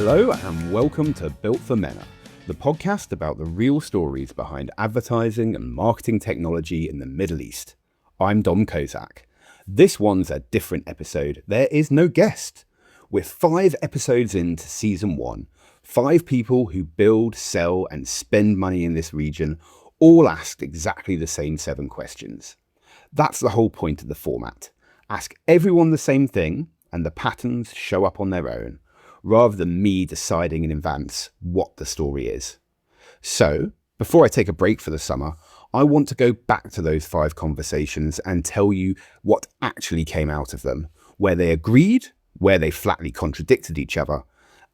Hello and welcome to Built for MENA, the podcast about the real stories behind advertising and marketing technology in the Middle East. I'm Dom Kozak. This one's a different episode. There is no guest. We're 5 episodes into season 1. 5 people who build, sell and spend money in this region all asked exactly the same 7 questions. That's the whole point of the format. Ask everyone the same thing and the patterns show up on their own, rather than me deciding in advance what the story is. So, before I take a break for the summer, I want to go back to those 5 conversations and tell you what actually came out of them, where they agreed, where they flatly contradicted each other,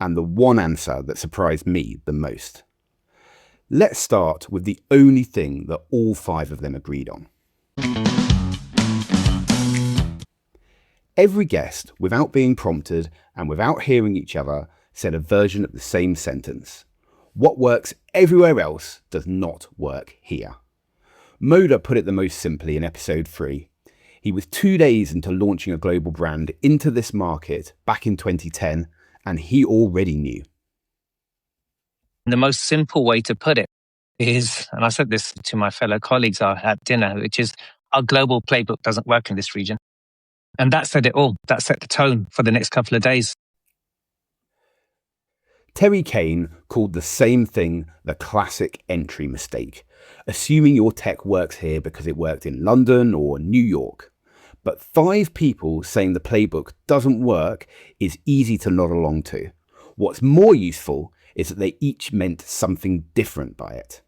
and the one answer that surprised me the most. Let's start with the only thing that all 5 of them agreed on. Every guest, without being prompted and without hearing each other, said a version of the same sentence. What works everywhere else does not work here. Moda put it the most simply in episode 3. He was 2 days into launching a global brand into this market back in 2010, and he already knew. The most simple way to put it is, and I said this to my fellow colleagues at dinner, which is our global playbook doesn't work in this region. And that said it all. That set the tone for the next couple of days. Terry Kane called the same thing the classic entry mistake, assuming your tech works here because it worked in London or New York. But 5 people saying the playbook doesn't work is easy to nod along to. What's more useful is that they each meant something different by it.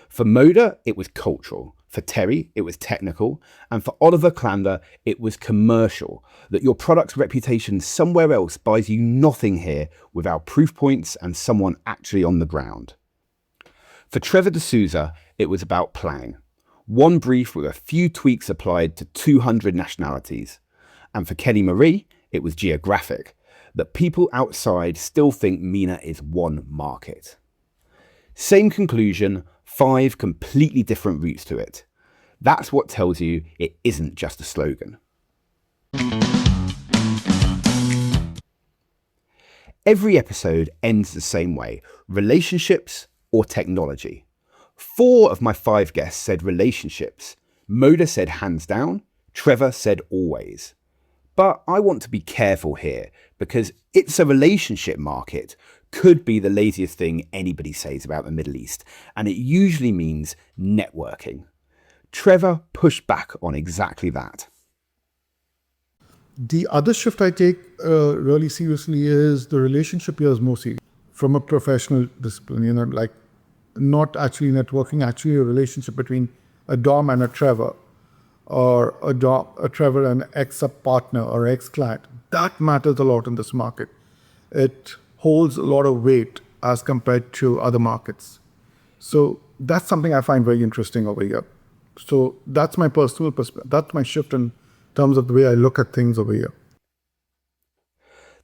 For Moda, it was cultural. For Terry, it was technical. And for Oliver Klander, it was commercial, that your product's reputation somewhere else buys you nothing here without proof points and someone actually on the ground. For Trevor D'Souza, it was about planning. One brief with a few tweaks applied to 200 nationalities. And for Kenny Marie, it was geographic, that people outside still think MENA is one market. Same conclusion, 5 completely different routes to it. That's what tells you it isn't just a slogan. Every episode ends the same way, relationships or technology. 4 of my 5 guests said relationships. Moda said hands down, Trevor said always. But I want to be careful here because it's a relationship market could be the laziest thing anybody says about the Middle East, and it usually means networking. Trevor pushed back on exactly that. The other shift I take really seriously is the relationship here is more serious from a professional discipline, like not actually networking, actually a relationship between a Dom and a Trevor, or a Trevor and ex-partner or ex-client. That matters a lot in this market. It holds a lot of weight as compared to other markets. So that's something I find very interesting over here. So that's my personal perspective. That's my shift in terms of the way I look at things over here.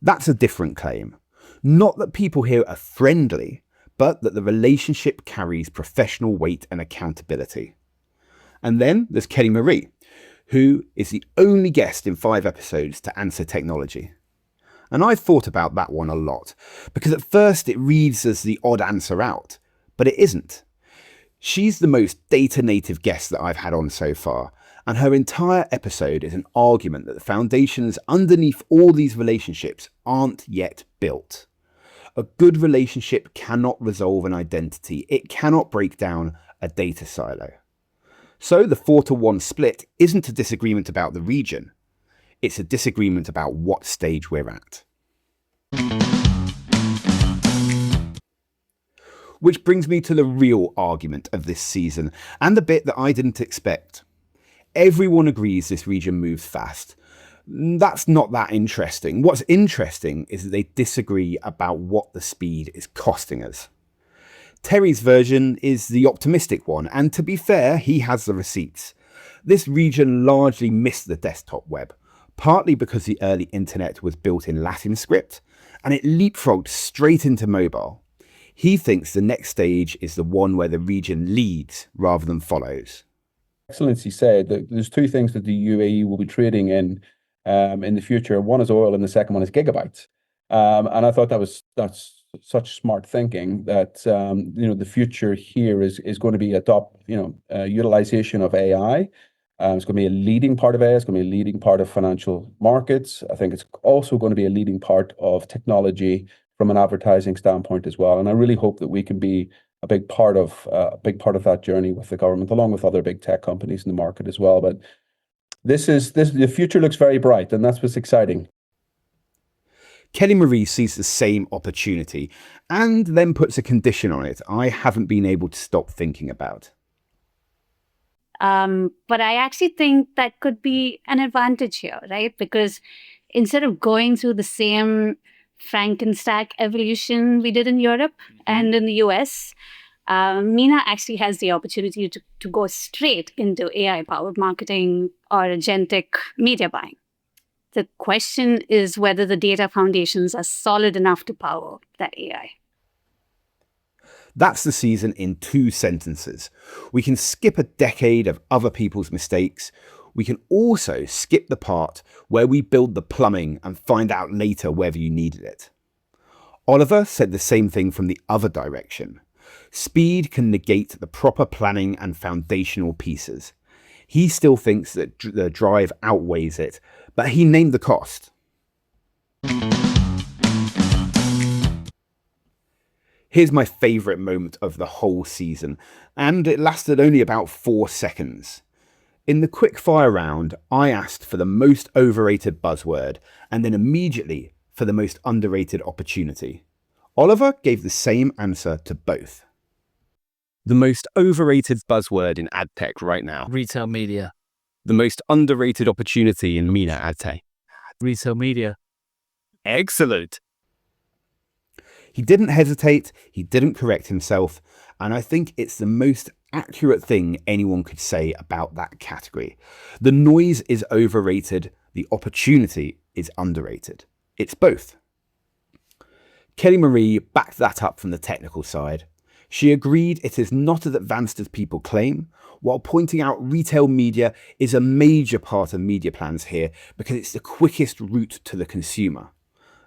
That's a different claim. Not that people here are friendly, but that the relationship carries professional weight and accountability. And then there's Kenny Marie, who is the only guest in 5 episodes to answer technology. And I've thought about that one a lot, because at first it reads as the odd answer out, but it isn't. She's the most data native guest that I've had on so far, and her entire episode is an argument that the foundations underneath all these relationships aren't yet built. A good relationship cannot resolve an identity. It cannot break down a data silo. So the 4-1 split isn't a disagreement about the region. It's a disagreement about what stage we're at. Which brings me to the real argument of this season, and the bit that I didn't expect. Everyone agrees this region moves fast. That's not that interesting. What's interesting is that they disagree about what the speed is costing us. Terry's version is the optimistic one, and to be fair, he has the receipts. This region largely missed the desktop web, partly because the early internet was built in Latin script, and it leapfrogged straight into mobile. He thinks the next stage is the one where the region leads rather than follows. Excellency said that there's 2 things that the UAE will be trading in the future. One is oil and the second one is gigabytes. And I thought that was that's such smart thinking that the future here is going to be utilization of AI. It's going to be a leading part of AI. It's going to be a leading part of financial markets. I think it's also going to be a leading part of technology from an advertising standpoint as well. And I really hope that we can be a big part of that journey with the government, along with other big tech companies in the market as well. But the future looks very bright, and that's what's exciting. Kelly Marie sees the same opportunity and then puts a condition on it I haven't been able to stop thinking about. But I actually think that could be an advantage here, right? Because instead of going through the same Frankenstack evolution we did in Europe and in the US, MENA actually has the opportunity to go straight into AI-powered marketing or agentic media buying. The question is whether the data foundations are solid enough to power that AI. That's the season in 2 sentences. We can skip a decade of other people's mistakes. We can also skip the part where we build the plumbing and find out later whether you needed it. Oliver said the same thing from the other direction. Speed can negate the proper planning and foundational pieces. He still thinks that the drive outweighs it, but he named the cost. Here's my favourite moment of the whole season, and it lasted only about 4 seconds. In the quickfire round, I asked for the most overrated buzzword, and then immediately for the most underrated opportunity. Oliver gave the same answer to both. The most overrated buzzword in ad tech right now. Retail media. The most underrated opportunity in MENA ad tech. Retail media. Excellent. He didn't hesitate, he didn't correct himself, and I think it's the most accurate thing anyone could say about that category. The noise is overrated, the opportunity is underrated. It's both. Kelly Marie backed that up from the technical side. She agreed it is not as advanced as people claim, while pointing out retail media is a major part of media plans here because it's the quickest route to the consumer.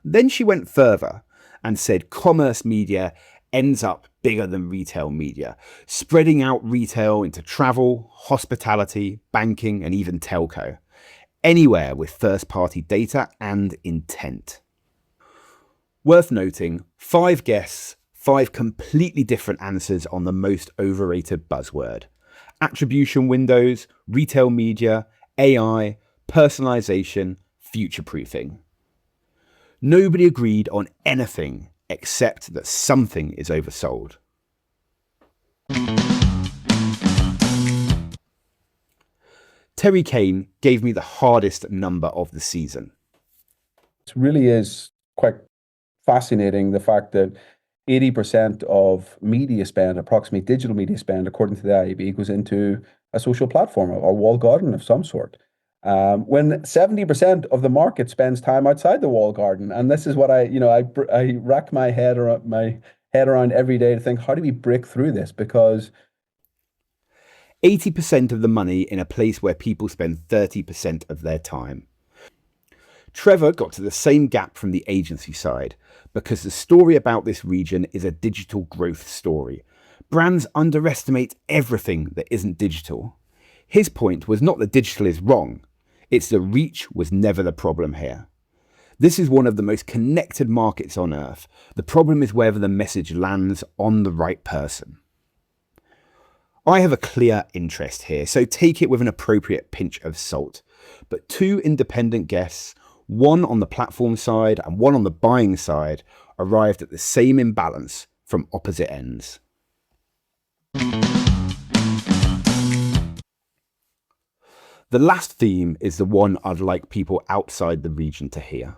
Then she went further and said commerce media ends up bigger than retail media, spreading out retail into travel, hospitality, banking, and even telco, anywhere with first-party data and intent. Worth noting, 5 guests, 5 completely different answers on the most overrated buzzword. Attribution windows, retail media, AI, personalization, future-proofing. Nobody agreed on anything except that something is oversold. Terry Kane gave me the hardest number of the season. It really is quite fascinating, the fact that 80% of media spend, approximately digital media spend, according to the IAB, goes into a social platform or a walled garden of some sort. When 70% of the market spends time outside the walled garden, and this is what I rack my head around every day to think, how do we break through this? Because 80% of the money in a place where people spend 30% of their time. Trevor got to the same gap from the agency side, because the story about this region is a digital growth story. Brands underestimate everything that isn't digital. His point was not that digital is wrong, it's the reach was never the problem here. This is one of the most connected markets on earth. The problem is whether the message lands on the right person. I have a clear interest here, so take it with an appropriate pinch of salt. But 2 independent guests, one on the platform side and one on the buying side, arrived at the same imbalance from opposite ends. The last theme is the one I'd like people outside the region to hear.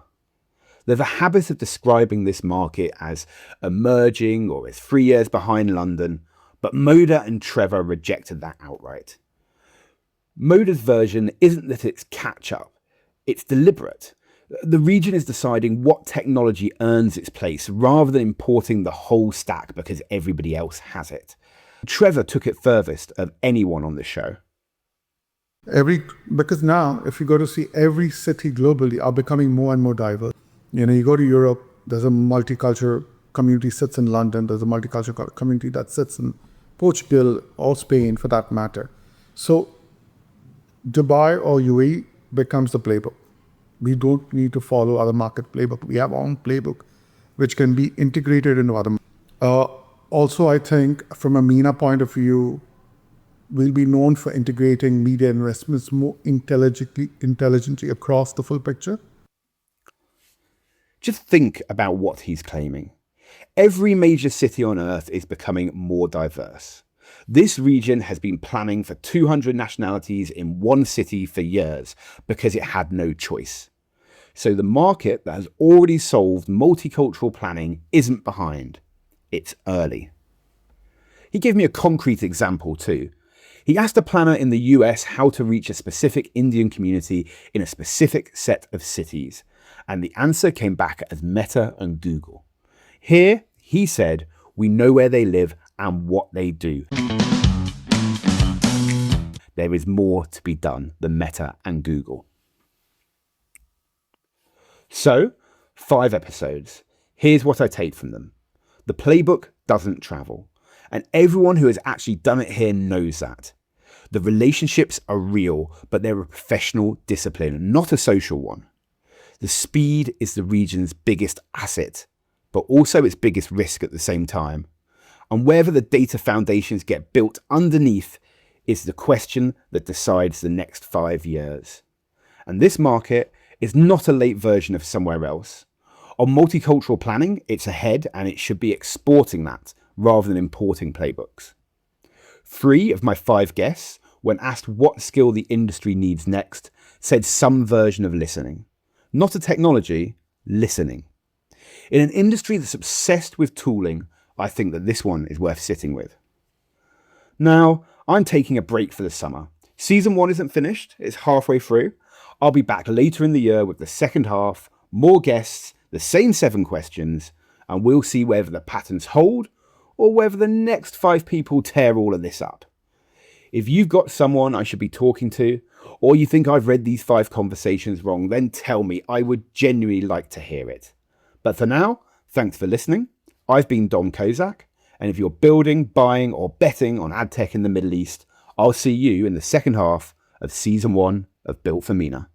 There's a habit of describing this market as emerging or as 3 years behind London, but Moda and Trevor rejected that outright. Moda's version isn't that it's catch-up, it's deliberate. The region is deciding what technology earns its place rather than importing the whole stack because everybody else has it. Trevor took it furthest of anyone on the show. Because now, if you go to see, every city globally are becoming more and more diverse. You go to Europe, there's a multicultural community sits in London, there's a multicultural community that sits in Portugal or Spain for that matter. So Dubai or UAE becomes the playbook. We don't need to follow other market playbook. We have our own playbook, which can be integrated into other. Also, I think from a MENA point of view, we'll be known for integrating media investments more intelligently across the full picture. Just think about what he's claiming. Every major city on Earth is becoming more diverse. This region has been planning for 200 nationalities in one city for years because it had no choice. So the market that has already solved multicultural planning isn't behind. It's early. He gave me a concrete example too. He asked a planner in the US how to reach a specific Indian community in a specific set of cities, and the answer came back as Meta and Google. Here, he said, we know where they live and what they do. There is more to be done than Meta and Google. So, 5 episodes. Here's what I take from them. The playbook doesn't travel, and everyone who has actually done it here knows that. The relationships are real, but they're a professional discipline, not a social one. The speed is the region's biggest asset, but also its biggest risk at the same time. And whether the data foundations get built underneath is the question that decides the next 5 years. And this market is not a late version of somewhere else. On multicultural planning, it's ahead, and it should be exporting that rather than importing playbooks. 3 of my 5 guests, when asked what skill the industry needs next, said some version of listening. Not a technology, listening. In an industry that's obsessed with tooling, I think that this one is worth sitting with. Now, I'm taking a break for the summer. Season 1 isn't finished, it's halfway through. I'll be back later in the year with the second half, more guests, the same 7 questions, and we'll see whether the patterns hold or whether the next 5 people tear all of this up. If you've got someone I should be talking to, or you think I've read these 5 conversations wrong, then tell me. I would genuinely like to hear it. But for now, thanks for listening. I've been Dom Kozak, and if you're building, buying, or betting on ad tech in the Middle East, I'll see you in the second half of Season 1 of Built for MENA.